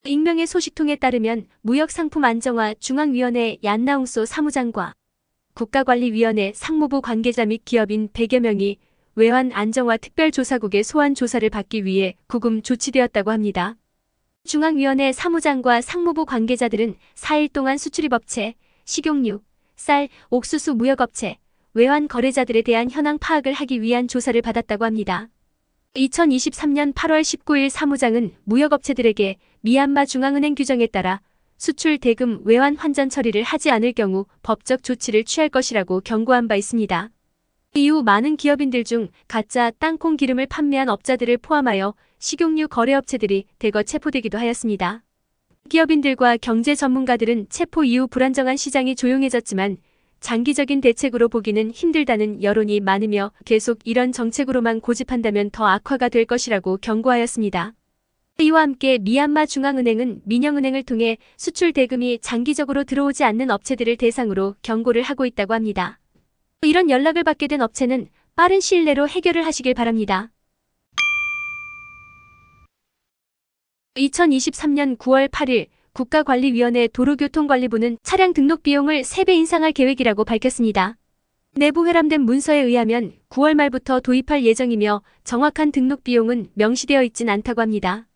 익명의 소식통에 따르면 무역상품안정화 중앙위원회 얀나웅소 사무장과 국가관리위원회 상무부 관계자 및 기업인 100여 명이 외환 안정화 특별조사국의 소환 조사를 받기 위해 구금 조치되었다고 합니다. 중앙위원회 사무장과 상무부 관계자들은 4일 동안 수출입업체, 식용유, 쌀, 옥수수 무역업체, 외환 거래자들에 대한 현황 파악을 하기 위한 조사를 받았다고 합니다. 2023년 8월 19일 사무장은 무역업체들에게 미얀마 중앙은행 규정에 따라 수출 대금 외환 환전 처리를 하지 않을 경우 법적 조치를 취할 것이라고 경고한 바 있습니다. 이후 많은 기업인들 중 가짜 땅콩 기름을 판매한 업자들을 포함하여 식용유 거래업체들이 대거 체포되기도 하였습니다. 기업인들과 경제 전문가들은 체포 이후 불안정한 시장이 조용해졌지만 장기적인 대책으로 보기는 힘들다는 여론이 많으며 계속 이런 정책으로만 고집한다면 더 악화가 될 것이라고 경고하였습니다. 이와 함께 미얀마 중앙은행은 민영은행을 통해 수출 대금이 장기적으로 들어오지 않는 업체들을 대상으로 경고를 하고 있다고 합니다. 이런 연락을 받게 된 업체는 빠른 시일 내로 해결을 하시길 바랍니다. 2023년 9월 8일 국가관리위원회 도로교통관리부는 차량 등록 비용을 3배 인상할 계획이라고 밝혔습니다. 내부 회람된 문서에 의하면 9월 말부터 도입할 예정이며 정확한 등록 비용은 명시되어 있진 않다고 합니다.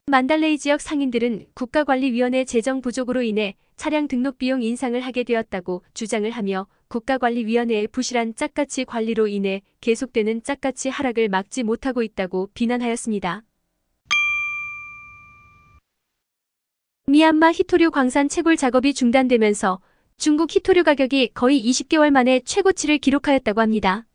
만달레이 지역 상인들은 국가관리위원회 재정 부족으로 인해 차량 등록 비용 인상을 하게 되었다고 주장을 하며 국가관리위원회의 부실한 짝가치 관리로 인해 계속되는 짝가치 하락을 막지 못하고 있다고 비난하였습니다. 미얀마 히토류 광산 채굴 작업이 중단되면서 중국 히토류 가격이 거의 20개월 만에 최고치를 기록하였다고 합니다.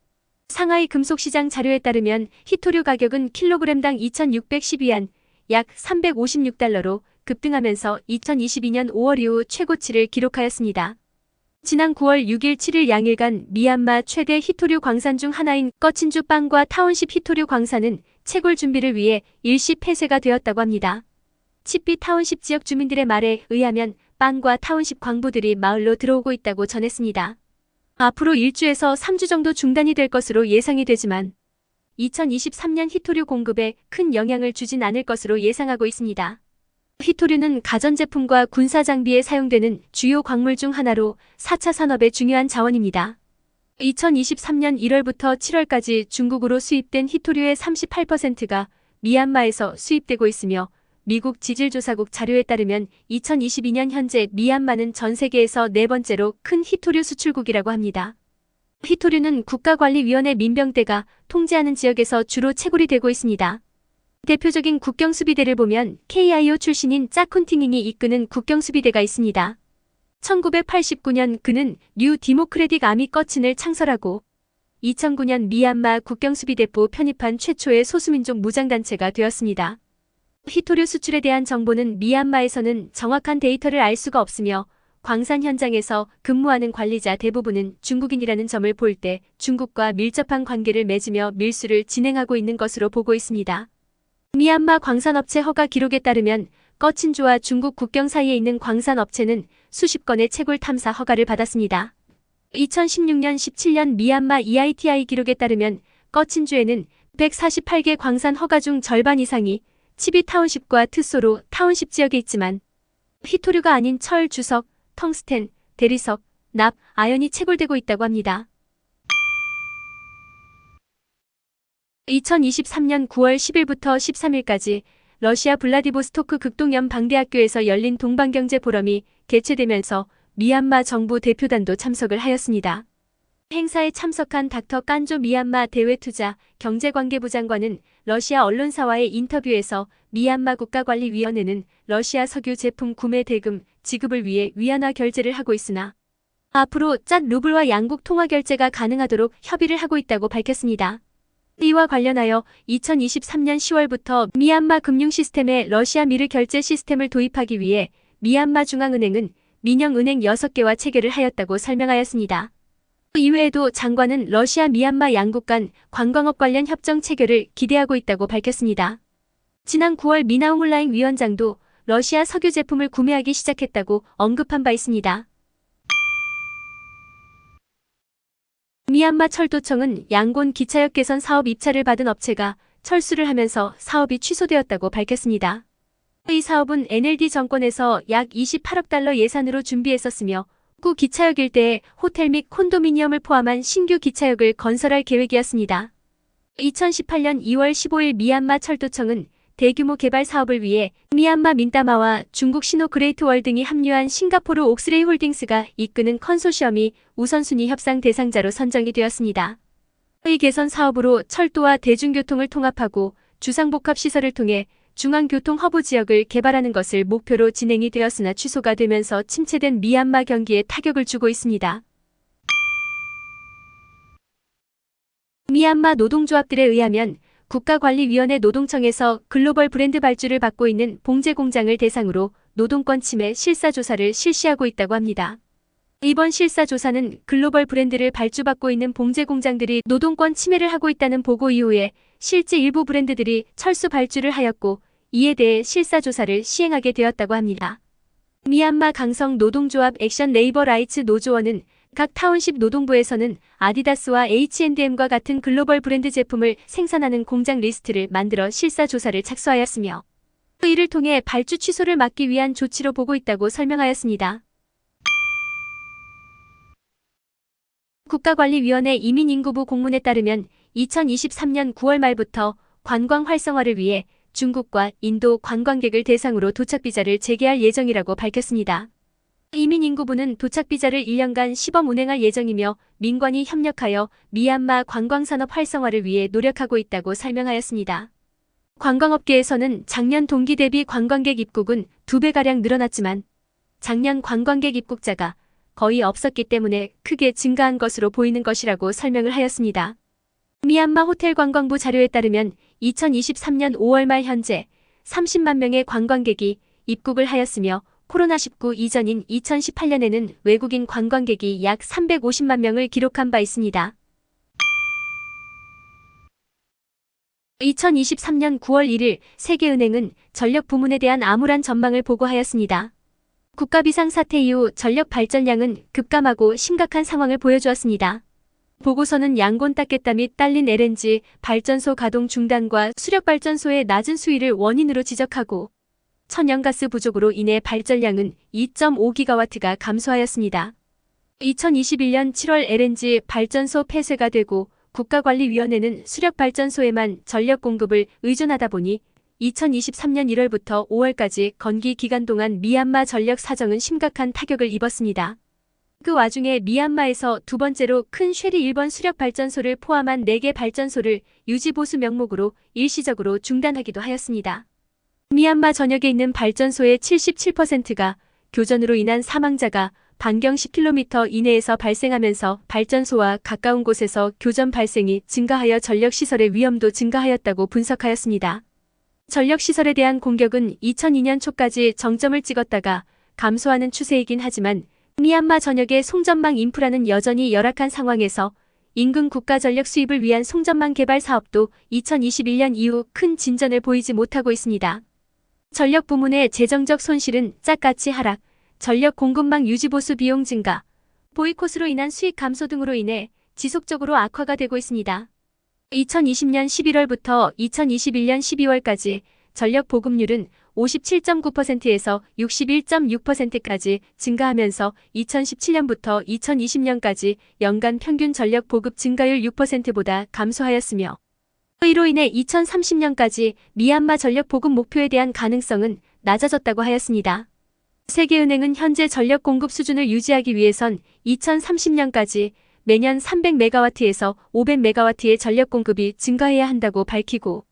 상하이 금속시장 자료에 따르면 히토류 가격은 킬로그램당 2,612안, 약 356달러로 급등하면서 2022년 5월 이후 최고치를 기록하였습니다. 지난 9월 6일 7일 양일간 미얀마 최대 히토류 광산 중 하나인 꺼친주 빵과 타운십 히토류 광산은 채굴 준비를 위해 일시 폐쇄가 되었다고 합니다. 치피 타운십 지역 주민들의 말에 의하면 빵과 타운십 광부들이 마을로 들어오고 있다고 전했습니다. 앞으로 1주에서 3주 정도 중단이 될 것으로 예상이 되지만 2023년 히토류 공급에 큰 영향을 주진 않을 것으로 예상하고 있습니다. 히토류는 가전제품과 군사장비에 사용되는 주요 광물 중 하나로 4차 산업의 중요한 자원입니다. 2023년 1월부터 7월까지 중국으로 수입된 히토류의 38%가 미얀마에서 수입되고 있으며 미국 지질조사국 자료에 따르면 2022년 현재 미얀마는 전 세계에서 4번째로 큰 히토류 수출국이라고 합니다. 히토류는 국가관리위원회 민병대가 통제하는 지역에서 주로 채굴이 되고 있습니다. 대표적인 국경수비대를 보면 KIO 출신인 짜쿤팅잉이 이끄는 국경수비대가 있습니다. 1989년 그는 뉴 디모크레틱 아미 꺼친을 창설하고 2009년 미얀마 국경수비대포 편입한 최초의 소수민족 무장단체가 되었습니다. 히토류 수출에 대한 정보는 미얀마에서는 정확한 데이터를 알 수가 없으며 광산 현장에서 근무하는 관리자 대부분은 중국인이라는 점을 볼 때 중국과 밀접한 관계를 맺으며 밀수를 진행하고 있는 것으로 보고 있습니다. 미얀마 광산업체 허가 기록에 따르면 꺼친주와 중국 국경 사이에 있는 광산업체는 수십 건의 채굴 탐사 허가를 받았습니다. 2016년 17년 미얀마 EITI 기록에 따르면 꺼친주에는 148개 광산 허가 중 절반 이상이 치비 타운십과 트소로 타운십 지역에 있지만 히토류가 아닌 철, 주석, 텅스텐, 대리석, 납, 아연이 채굴되고 있다고 합니다. 2023년 9월 10일부터 13일까지 러시아 블라디보스토크 극동연방대학교에서 열린 동방경제 포럼이 개최되면서 미얀마 정부 대표단도 참석을 하였습니다. 행사에 참석한 닥터 깐조 미얀마 대외투자 경제관계부 장관은 러시아 언론사와의 인터뷰에서 미얀마 국가관리위원회는 러시아 석유 제품 구매 대금 지급을 위해 위안화 결제를 하고 있으나 앞으로 cat 루블과 양국 통화 결제가 가능하도록 협의를 하고 있다고 밝혔습니다. 이와 관련하여 2023년 10월부터 미얀마 금융 시스템에 러시아 미르 결제 시스템을 도입하기 위해 미얀마 중앙은행은 민영은행 6개와 체결을 하였다고 설명하였습니다. 이외에도 장관은 러시아 미얀마 양국 간 관광업 관련 협정 체결을 기대하고 있다고 밝혔습니다. 지난 9월 미나웅 훌라잉 위원장도 러시아 석유 제품을 구매하기 시작했다고 언급한 바 있습니다. 미얀마 철도청은 양곤 기차역 개선 사업 입찰을 받은 업체가 철수를 하면서 사업이 취소되었다고 밝혔습니다. 이 사업은 NLD 정권에서 약 28억 달러 예산으로 준비했었으며 구 기차역 일대에 호텔 및 콘도미니엄을 포함한 신규 기차역을 건설할 계획이었습니다. 2018년 2월 15일 미얀마 철도청은 대규모 개발 사업을 위해 미얀마 민따마와 중국 시노 그레이트월 등이 합류한 싱가포르 옥스레이 홀딩스가 이끄는 컨소시엄이 우선순위 협상 대상자로 선정이 되었습니다. 이 개선 사업으로 철도와 대중교통을 통합하고 주상복합시설을 통해 중앙교통 허브 지역을 개발하는 것을 목표로 진행이 되었으나 취소가 되면서 침체된 미얀마 경기에 타격을 주고 있습니다. 미얀마 노동조합들에 의하면 국가관리위원회 노동청에서 글로벌 브랜드 발주를 받고 있는 봉제 공장을 대상으로 노동권 침해 실사조사를 실시하고 있다고 합니다. 이번 실사조사는 글로벌 브랜드를 발주받고 있는 봉제 공장들이 노동권 침해를 하고 있다는 보고 이후에 실제 일부 브랜드들이 철수 발주를 하였고 이에 대해 실사조사를 시행하게 되었다고 합니다. 미얀마 강성 노동조합 액션 레이버 라이츠 노조원은 각 타운십 노동부에서는 아디다스와 H&M과 같은 글로벌 브랜드 제품을 생산하는 공장 리스트를 만들어 실사조사를 착수하였으며 이를 통해 발주 취소를 막기 위한 조치로 보고 있다고 설명하였습니다. 국가관리위원회 이민인구부 공문에 따르면 2023년 9월 말부터 관광 활성화를 위해 중국과 인도 관광객을 대상으로 도착비자를 재개할 예정이라고 밝혔습니다. 이민인구부는 도착비자를 1년간 시범 운행할 예정이며 민관이 협력하여 미얀마 관광산업 활성화를 위해 노력하고 있다고 설명하였습니다. 관광업계에서는 작년 동기 대비 관광객 입국은 2배가량 늘어났지만 작년 관광객 입국자가 거의 없었기 때문에 크게 증가한 것으로 보이는 것이라고 설명을 하였습니다. 미얀마 호텔관광부 자료에 따르면 2023년 5월 말 현재 30만 명의 관광객이 입국을 하였으며 코로나19 이전인 2018년에는 외국인 관광객이 약 350만 명을 기록한 바 있습니다. 2023년 9월 1일 세계은행은 전력 부문에 대한 암울한 전망을 보고하였습니다. 국가 비상사태 이후 전력 발전량은 급감하고 심각한 상황을 보여주었습니다. 보고서는 양곤 닦겠다 및 딸린 LNG 발전소 가동 중단과 수력발전소의 낮은 수위를 원인으로 지적하고 천연가스 부족으로 인해 발전량은 2.5기가와트가 감소하였습니다. 2021년 7월 LNG 발전소 폐쇄가 되고 국가관리위원회는 수력발전소에만 전력 공급을 의존하다 보니 2023년 1월부터 5월까지 건기 기간 동안 미얀마 전력 사정은 심각한 타격을 입었습니다. 그 와중에 미얀마에서 두 번째로 큰 쉐리 1번 수력발전소를 포함한 4개 발전소를 유지보수 명목으로 일시적으로 중단하기도 하였습니다. 미얀마 전역에 있는 발전소의 77%가 교전으로 인한 사망자가 반경 10km 이내에서 발생하면서 발전소와 가까운 곳에서 교전 발생이 증가하여 전력시설의 위험도 증가하였다고 분석하였습니다. 전력시설에 대한 공격은 2002년 초까지 정점을 찍었다가 감소하는 추세이긴 하지만 미얀마 전역의 송전망 인프라는 여전히 열악한 상황에서 인근 국가 전력 수입을 위한 송전망 개발 사업도 2021년 이후 큰 진전을 보이지 못하고 있습니다. 전력 부문의 재정적 손실은 짝같이 하락, 전력 공급망 유지보수 비용 증가, 보이콧으로 인한 수익 감소 등으로 인해 지속적으로 악화가 되고 있습니다. 2020년 11월부터 2021년 12월까지 전력 보급률은 57.9%에서 61.6%까지 증가하면서 2017년부터 2020년까지 연간 평균 전력 보급 증가율 6%보다 감소하였으며 이로 인해 2030년까지 미얀마 전력 보급 목표에 대한 가능성은 낮아졌다고 하였습니다. 세계은행은 현재 전력 공급 수준을 유지하기 위해선 2030년까지 매년 300메가와트에서 500메가와트의 전력 공급이 증가해야 한다고 밝히고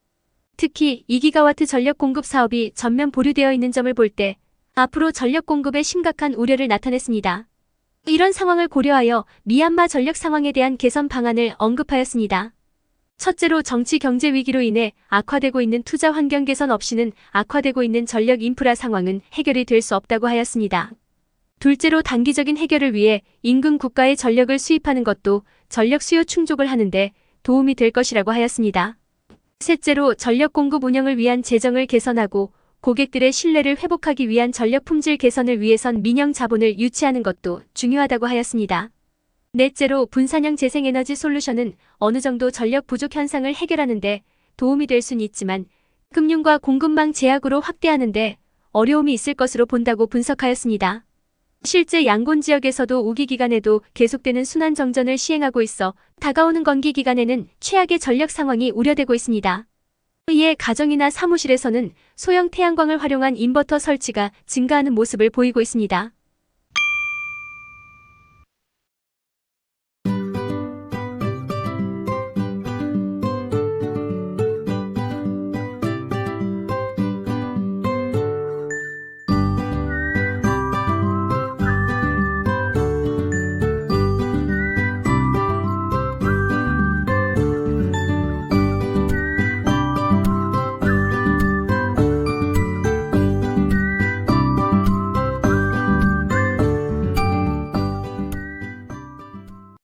특히 2기가와트 전력 공급 사업이 전면 보류되어 있는 점을 볼 때 앞으로 전력 공급에 심각한 우려를 나타냈습니다. 이런 상황을 고려하여 미얀마 전력 상황에 대한 개선 방안을 언급하였습니다. 첫째로 정치 경제 위기로 인해 악화되고 있는 투자 환경 개선 없이는 악화되고 있는 전력 인프라 상황은 해결이 될 수 없다고 하였습니다. 둘째로 단기적인 해결을 위해 인근 국가의 전력을 수입하는 것도 전력 수요 충족을 하는데 도움이 될 것이라고 하였습니다. 셋째로 전력 공급 운영을 위한 재정을 개선하고 고객들의 신뢰를 회복하기 위한 전력 품질 개선을 위해선 민영 자본을 유치하는 것도 중요하다고 하였습니다. 넷째로 분산형 재생에너지 솔루션은 어느 정도 전력 부족 현상을 해결하는 데 도움이 될 수는 있지만 금융과 공급망 제약으로 확대하는데 어려움이 있을 것으로 본다고 분석하였습니다. 실제 양곤 지역에서도 우기 기간에도 계속되는 순환 정전을 시행하고 있어 다가오는 건기 기간에는 최악의 전력 상황이 우려되고 있습니다. 이에 가정이나 사무실에서는 소형 태양광을 활용한 인버터 설치가 증가하는 모습을 보이고 있습니다.